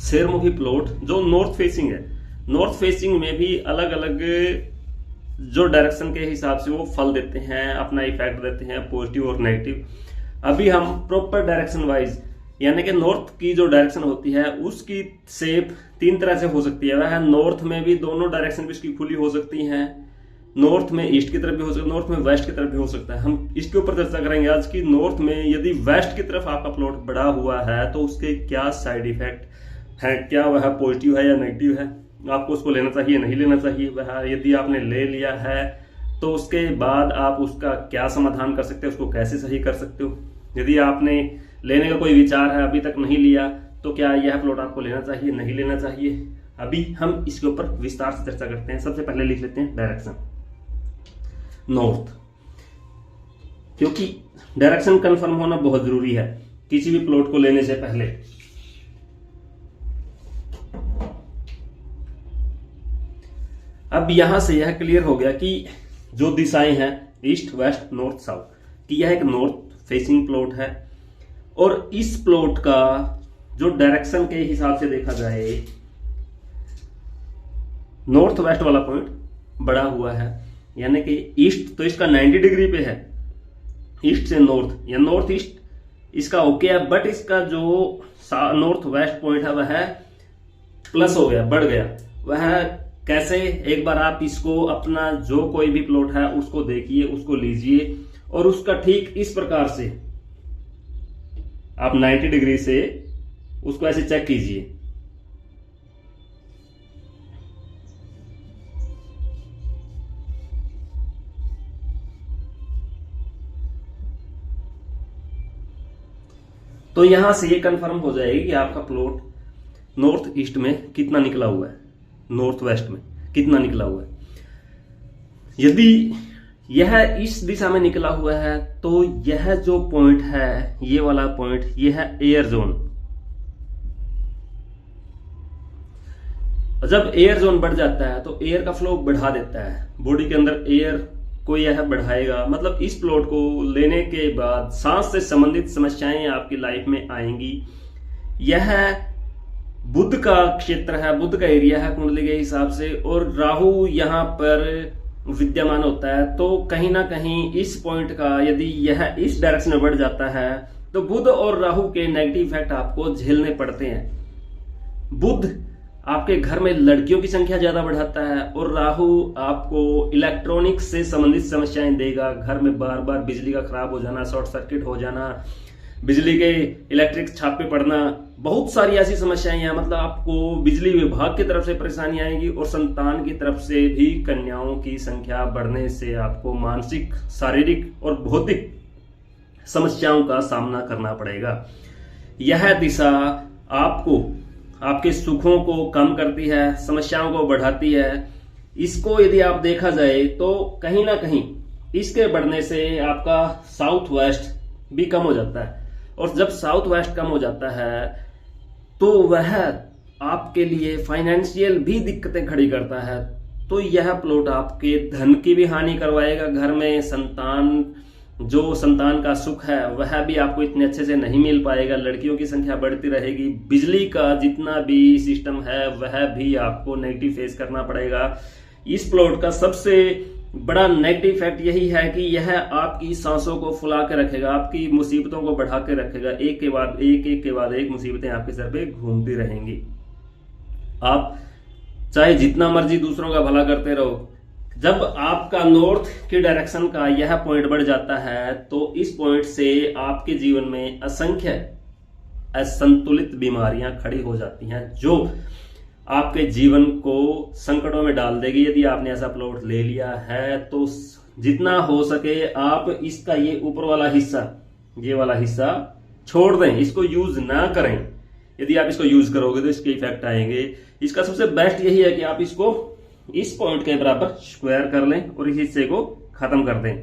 शेरमुखी plot जो north facing है, north facing में भी अलग अलग जो डायरेक्शन के हिसाब से वो फल देते हैं, अपना इफेक्ट देते हैं, पॉजिटिव और नेगेटिव। अभी हम प्रॉपर डायरेक्शन वाइज, यानी कि नॉर्थ की जो डायरेक्शन होती है उसकी शेप 3 तरह से हो सकती है। वह नॉर्थ में भी दोनों डायरेक्शन भी इसकी खुली हो सकती हैं, नॉर्थ में ईस्ट की तरफ भी हो सकता है, नॉर्थ में वेस्ट की तरफ भी हो सकता है। हम इसके ऊपर चर्चा करेंगे आज की नॉर्थ में यदि वेस्ट की तरफ आपका प्लॉट बढ़ा हुआ है तो उसके क्या साइड इफेक्ट है, क्या वह पॉजिटिव है या नेगेटिव है, आपको उसको लेना चाहिए नहीं लेना चाहिए। वह यदि आपने ले लिया है तो उसके बाद आप उसका क्या समाधान कर सकते हो, उसको कैसे सही कर सकते हो। यदि आपने लेने का कोई विचार है, अभी तक नहीं लिया, तो क्या यह प्लॉट आपको लेना चाहिए नहीं लेना चाहिए, अभी हम इसके ऊपर विस्तार से चर्चा करते हैं। सबसे पहले लिख लेते हैं डायरेक्शन नॉर्थ, क्योंकि डायरेक्शन कंफर्म होना बहुत जरूरी है किसी भी प्लॉट को लेने से पहले। अब यहां से यह क्लियर हो गया कि जो दिशाएं हैं ईस्ट वेस्ट नॉर्थ साउथ, कि यह एक नॉर्थ फेसिंग प्लॉट है और इस प्लॉट का जो डायरेक्शन के हिसाब से देखा जाए, नॉर्थ वेस्ट वाला पॉइंट बड़ा हुआ है, यानी कि ईस्ट तो इसका 90 डिग्री पे है, ईस्ट से नॉर्थ या नॉर्थ ईस्ट इसका ओके है, बट इसका जो नॉर्थ वेस्ट पॉइंट है वह प्लस हो गया, बढ़ गया। वह कैसे, एक बार आप इसको अपना जो कोई भी प्लॉट है उसको देखिए, उसको लीजिए और उसका ठीक इस प्रकार से आप 90 डिग्री से उसको ऐसे चेक कीजिए। तो यहां से ये कंफर्म हो जाएगी कि आपका प्लॉट नॉर्थ ईस्ट में कितना निकला हुआ है, नॉर्थ वेस्ट में कितना निकला हुआ है। यदि यह इस दिशा में निकला हुआ है तो यह जो पॉइंट है, ये वाला पॉइंट, यह है एयर जोन। जब एयर जोन बढ़ जाता है तो एयर का फ्लो बढ़ा देता है, बॉडी के अंदर एयर को यह बढ़ाएगा। मतलब इस प्लॉट को लेने के बाद सांस से संबंधित समस्याएं आपकी लाइफ में आएंगी। यह बुध का क्षेत्र है, बुध का एरिया है कुंडली के हिसाब से, और राहु यहां पर विद्यमान होता है। तो कहीं ना कहीं इस पॉइंट का यदि यह इस डायरेक्शन में बढ़ जाता है तो बुध और राहु के नेगेटिव इफेक्ट आपको झेलने पड़ते हैं। बुध आपके घर में लड़कियों की संख्या ज्यादा बढ़ाता है और राहु आपको इलेक्ट्रॉनिक्स से संबंधित समस्याएं देगा। घर में बार बार बिजली का खराब हो जाना, शॉर्ट सर्किट हो जाना, बिजली के इलेक्ट्रिक छापे पड़ना, बहुत सारी ऐसी समस्याएं हैं। मतलब आपको बिजली विभाग की तरफ से परेशानी आएगी और संतान की तरफ से भी कन्याओं की संख्या बढ़ने से आपको मानसिक, शारीरिक और भौतिक समस्याओं का सामना करना पड़ेगा। यह दिशा आपको आपके सुखों को कम करती है, समस्याओं को बढ़ाती है। इसको यदि आप देखा जाए तो कहीं ना कहीं इसके बढ़ने से आपका साउथ वेस्ट भी कम हो जाता है, और जब साउथ वेस्ट कम हो जाता है तो वह आपके लिए फाइनेंशियल भी दिक्कतें खड़ी करता है। तो यह प्लॉट आपके धन की भी हानि करवाएगा। घर में संतान का सुख है वह भी आपको इतने अच्छे से नहीं मिल पाएगा, लड़कियों की संख्या बढ़ती रहेगी, बिजली का जितना भी सिस्टम है वह भी आपको नेगेटिव फेस करना पड़ेगा। इस प्लॉट का सबसे बड़ा नेगेटिव इफेक्ट यही है कि यह आपकी सांसों को फुला के रखेगा, आपकी मुसीबतों को बढ़ा के रखेगा। एक के बाद एक मुसीबतें आपके सर पे घूमती रहेंगी। आप चाहे जितना मर्जी दूसरों का भला करते रहो, जब आपका नॉर्थ की डायरेक्शन का यह पॉइंट बढ़ जाता है तो इस पॉइंट से आपके जीवन में असंख्य असंतुलित बीमारियां खड़ी हो जाती हैं जो आपके जीवन को संकटों में डाल देगी। यदि आपने ऐसा प्लॉट ले लिया है तो जितना हो सके आप इसका ये ऊपर वाला हिस्सा, ये वाला हिस्सा छोड़ दें, इसको यूज ना करें। यदि आप इसको यूज करोगे तो इसके इफेक्ट आएंगे। इसका सबसे बेस्ट यही है कि आप इसको इस पॉइंट के बराबर स्क्वायर कर लें और इस हिस्से को खत्म कर दें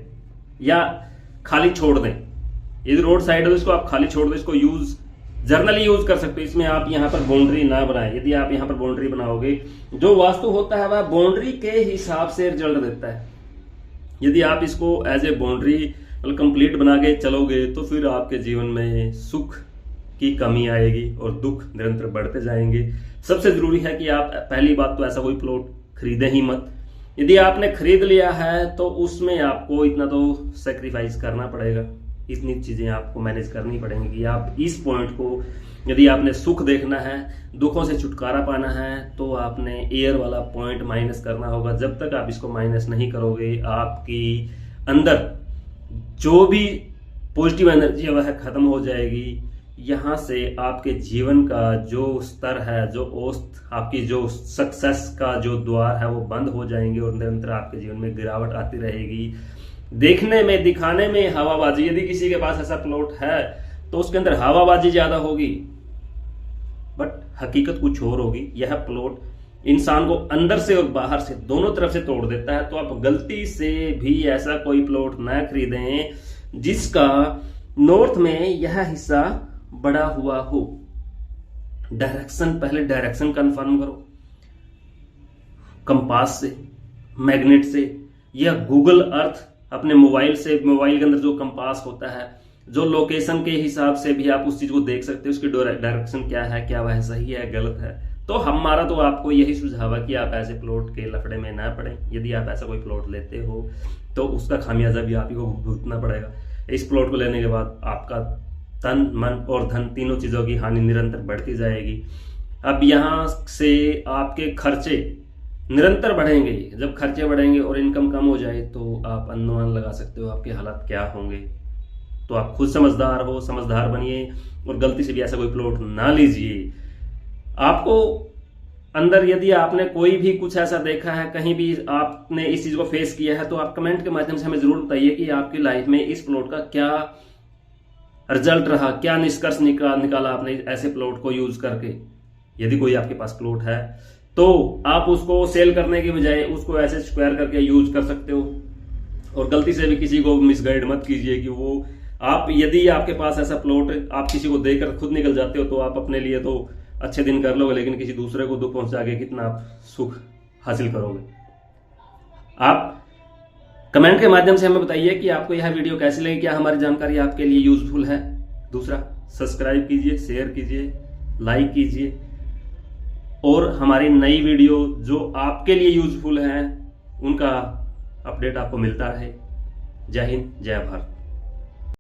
या खाली छोड़ दें। यदि रोड साइड है तो इसको आप खाली छोड़ दें, इसको यूज जर्नली यूज कर सकते हो। इसमें आप यहाँ पर बाउंड्री ना बनाएं। यदि आप यहाँ पर बाउंड्री बनाओगे, जो वास्तु होता है वह बाउंड्री के हिसाब से रिजल्ट देता है। यदि आप इसको एज ए बाउंड्री कंप्लीट बना के चलोगे तो फिर आपके जीवन में सुख की कमी आएगी और दुख निरंतर बढ़ते जाएंगे। सबसे जरूरी है कि आप पहली बात तो ऐसा कोई प्लॉट खरीदें ही मत। यदि आपने खरीद लिया है तो उसमें आपको इतना तो सेक्रीफाइस करना पड़ेगा, इतनी चीजें आपको मैनेज करनी पड़ेंगी कि आप इस पॉइंट को, यदि आपने सुख देखना है, दुखों से छुटकारा पाना है, तो आपने एयर वाला पॉइंट माइनस करना होगा। जब तक आप इसको माइनस नहीं करोगे, आपकी अंदर जो भी पॉजिटिव एनर्जी है वह खत्म हो जाएगी। यहाँ से आपके जीवन का जो स्तर है, जो औसत आपकी जो सक्सेस का जो द्वार है वो बंद हो जाएंगे और निरंतर आपके जीवन में गिरावट आती रहेगी। देखने में, दिखाने में हवाबाजी, यदि किसी के पास ऐसा प्लॉट है तो उसके अंदर हवाबाजी ज्यादा होगी, बट हकीकत कुछ और होगी। यह प्लॉट इंसान को अंदर से और बाहर से दोनों तरफ से तोड़ देता है। तो आप गलती से भी ऐसा कोई प्लॉट न खरीदें जिसका नॉर्थ में यह हिस्सा बड़ा हुआ हो। डायरेक्शन, पहले डायरेक्शन कंफर्म करो कंपास से, मैग्नेट से, या गूगल अर्थ अपने मोबाइल से। मोबाइल के अंदर जो कंपास होता है, जो लोकेशन के हिसाब से भी आप उस चीज को देख सकते हो, उसकी डायरेक्शन क्या है, क्या वह सही है गलत है। तो हमारा तो आपको यही सुझाव है कि आप ऐसे प्लॉट के लफड़े में ना पड़े। यदि आप ऐसा कोई प्लॉट लेते हो तो उसका खामियाजा भी आप ही को भुगतना पड़ेगा। इस प्लॉट को लेने के बाद आपका तन, मन और धन तीनों चीजों की हानि निरंतर बढ़ती जाएगी। अब यहाँ से आपके खर्चे निरंतर बढ़ेंगे। जब खर्चे बढ़ेंगे और इनकम कम हो जाए तो आप अनुमान लगा सकते हो आपके हालात क्या होंगे। तो आप खुद समझदार हो, समझदार बनिए और गलती से भी ऐसा कोई प्लॉट ना लीजिए। आपको अंदर, यदि आपने कोई भी कुछ ऐसा देखा है, कहीं भी आपने इस चीज को फेस किया है, तो आप कमेंट के माध्यम से हमें जरूर बताइए कि आपकी लाइफ में इस प्लॉट का क्या रिजल्ट रहा, क्या निष्कर्ष निकाला आपने ऐसे प्लॉट को यूज करके। यदि कोई आपके पास प्लॉट है तो आप उसको सेल करने के बजाय उसको ऐसे स्क्वायर करके यूज कर सकते हो। और गलती से भी किसी को मिसगाइड मत कीजिए कि वो आप, यदि आपके पास ऐसा प्लॉट आप किसी को देकर खुद निकल जाते हो तो आप अपने लिए तो अच्छे दिन कर लोगे, लेकिन किसी दूसरे को दुख पहुंचा के कितना आप सुख हासिल करोगे। आप कमेंट के माध्यम से हमें बताइए कि आपको यह वीडियो कैसी लगी, क्या हमारी जानकारी आपके लिए यूजफुल है। दूसरा, सब्सक्राइब कीजिए, शेयर कीजिए, लाइक कीजिए और हमारी नई वीडियो जो आपके लिए यूजफुल है उनका अपडेट आपको मिलता रहे। जय हिंद, जय भारत।